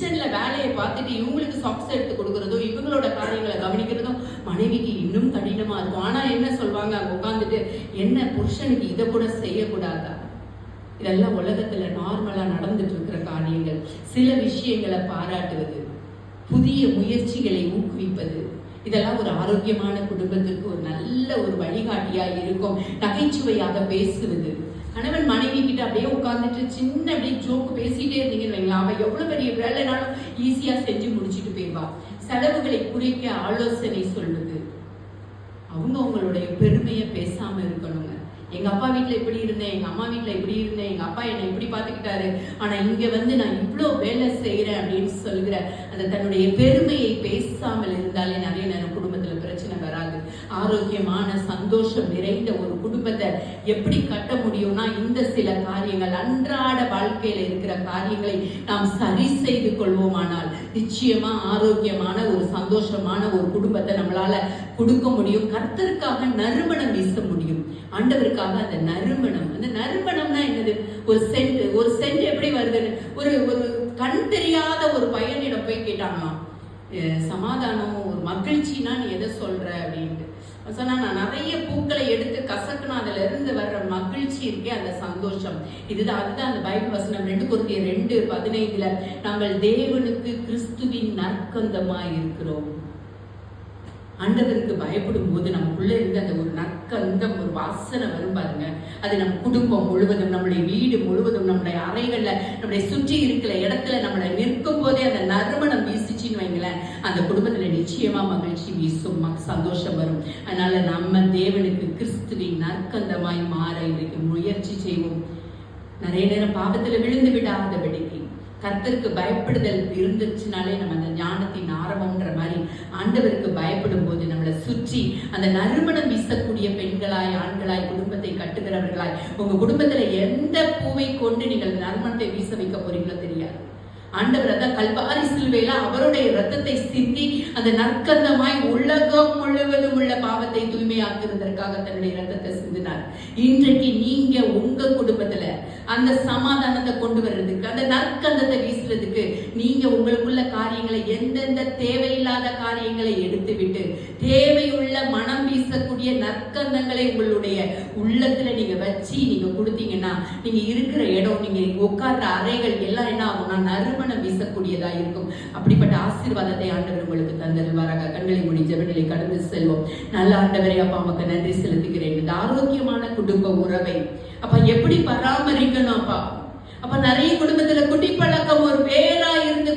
கிச்சன்ல வேலையை பார்த்துட்டு இவங்களுக்கு சாக்ஸ் எடுத்து கொடுக்கறதும் இவங்களோட காரியங்களை கவனிக்கிறதும் மனைவிக்கு இன்னும் கடினமா இருக்கும். ஆனா என்ன சொல்வாங்க அங்க உட்காந்துட்டு, என்ன புருஷனுக்கு இதை கூட செய்யக்கூடாதா? இதெல்லாம் உலகத்துல நார்மலா நடந்துட்டு இருக்கிற காரியங்கள். சில விஷயங்களை பாராட்டுவது, புதிய முயற்சிகளை ஊக்குவிப்பது, இதெல்லாம் ஒரு ஆரோக்கியமான குடும்பத்திற்கு ஒரு நல்ல ஒரு வழிகாட்டியா இருக்கும். நகைச்சுவையாக பேசுவது, கணவன் மனைவி கிட்ட அப்படியே உட்கார்ந்துட்டு சின்ன அப்படியே ஜோக்கு பேசிட்டே இருந்தீங்கன்னு வைங்களா, அவன் எவ்வளவு பெரிய வேலைனாலும் ஈஸியா செஞ்சு முடிச்சுட்டு போயிடுவா. செலவுகளை குறைக்க ஆலோசனை சொல்வது, அவங்க அவங்களுடைய பெருமையை பேசாம இருக்கணுங்க. எங்க அப்பா வீட்டுல இப்படி இருந்தேன், எங்க அம்மா வீட்டுல இப்படி இருந்தேன், எங்க அப்பா என்னை இப்படி பாத்துக்கிட்டாரு, ஆனா இங்க வந்து நான் இவ்வளவு வேலை செய்யறேன் அப்படின்னு சொல்கிற அந்த தன்னுடைய பெருமையை பேசாமல் இருந்தாலே நிறைய நேரம் குடும்பத்துல பிரச்சனை வராது. ஆரோக்கியமான சந்தோஷம் நிறைந்த ஒரு குடும்பத்தை எப்படி கட்ட முடியும்னா, இந்த சில காரியங்கள், அன்றாட வாழ்க்கையில இருக்கிற காரியங்களை நாம் சரி செய்து கொள்வோமானால் நிச்சயமா ஆரோக்கியமான ஒரு சந்தோஷமான ஒரு குடும்பத்தை நம்மளால கொடுக்க முடியும். கர்த்தருக்காக நறுமணம் வீச முடியும். ஆண்டவருக்காக அந்த நறுமணம்னா என்னது? ஒரு சென்ட் எப்படி வருதுன்னு ஒரு கண் தெரியாத ஒரு பையனிடம் போய் கேட்டாங்களாம், சமாதானம் ஒரு மகிழ்ச்சினா நீ எதை சொல்ற அப்படின்ட்டு சொன்னா, நான் நிறைய பூக்களை எடுத்து கசக்குனா அதுல இருந்து வர்ற மகிழ்ச்சி இருக்கே அந்த சந்தோஷம். அதுதான் அந்த பைபிள் வசனம் 2 கொரிந்தியர் 2:15 நாங்கள் தேவனுக்கு கிறிஸ்துவின் நற்கந்தமாய் இருக்கிறோம். ஆண்டவருக்கு பயப்படும் போது நமக்குள்ள இருந்து அந்த ஒரு நற்கந்தம், ஒரு வாசனை வரும் பாருங்க. அது நம்ம குடும்பம் முழுவதும், நம்முடைய வீடு முழுவதும், நம்முடைய அறைகள்ல, நம்முடைய சுற்றி இருக்கிற இடத்துல நம்மளை நிற்கும் போதே அந்த நறுமணம் வீசிச்சின்னு வைங்களேன், அந்த குடும்பத்துல நிச்சயமா மகிழ்ச்சி வீசும், சந்தோஷம் வரும். அதனால நம்ம தேவனுக்கு கிறிஸ்துவின் நற்கந்தமாய் மாற இன்றைக்கு முயற்சி செய்வோம். நிறைய நேரம் பாவத்துல விழுந்து விடாதபடிக்கு கர்த்தருக்கு பயப்படுதல் இருந்துச்சுனாலே நம்ம அந்த ஞானத்தின் ஆரம்பம்ன்ற மாதிரி ஆண்டவருக்கு பயப்படும் போது நம்மளை சுற்றி அந்த நறுமணம் வீசக்கூடிய பெண்களாய், ஆண்களாய், குடும்பத்தை கட்டுகிறவர்களாய், உங்க குடும்பத்துல எந்த பூவை கொண்டு நீங்கள் நறுமணத்தை வீச வைக்க போறீங்களோ தெரியாது. ஆண்டவர் அதான் கல்வாரி சிலுவையில அவருடைய ரத்தத்தை சிந்தி அந்த நற்கந்தமாய் உலகம் முழுவதும் உள்ள பாவத்தை தூய்மையாக்குவதற்காக தன்னுடைய ரத்தத்தை சிந்தினார். இன்றைக்கு நீங்க உங்க குடும்பத்துல அந்த சமாதானத்தை கொண்டு வர்றதுக்கு, அந்த நற்கந்தத்தை வீசுறதுக்கு நீங்க உங்களுக்குள்ள காரியங்களை, எந்தெந்த தேவையில்லாத காரியங்களை எடுத்து விட்டு தேவையுள்ள மனம் வீசக்கூடிய நற்கந்தங்களை உங்களுடைய உள்ளத்துல நீங்க வச்சு நீங்க கொடுத்தீங்கன்னா, நீங்க இருக்கிற இடம், நீங்க உட்கார்ற அறைகள் எல்லாம் என்ன ஆகும்னா நறுமணம் வீசக்கூடியதா இருக்கும். அப்படிப்பட்ட ஆசீர்வாதத்தை ஆண்டவர் உங்களுக்கு தந்தருவாராக. கண்களை மூடி ஜெபநிலை கடந்து செல்வோம். நல்ல ஆண்டவரே, அப்பா உமக்கு நன்றி செலுத்துகிறேன். இந்த ஆரோக்கியமான குடும்ப உறவை அப்ப எப்படி பராமரிக்கணும் அப்பா? அப்ப நிறைய குடும்பத்துல குட்டி பழக்கம் ஒரு வேறா இருந்து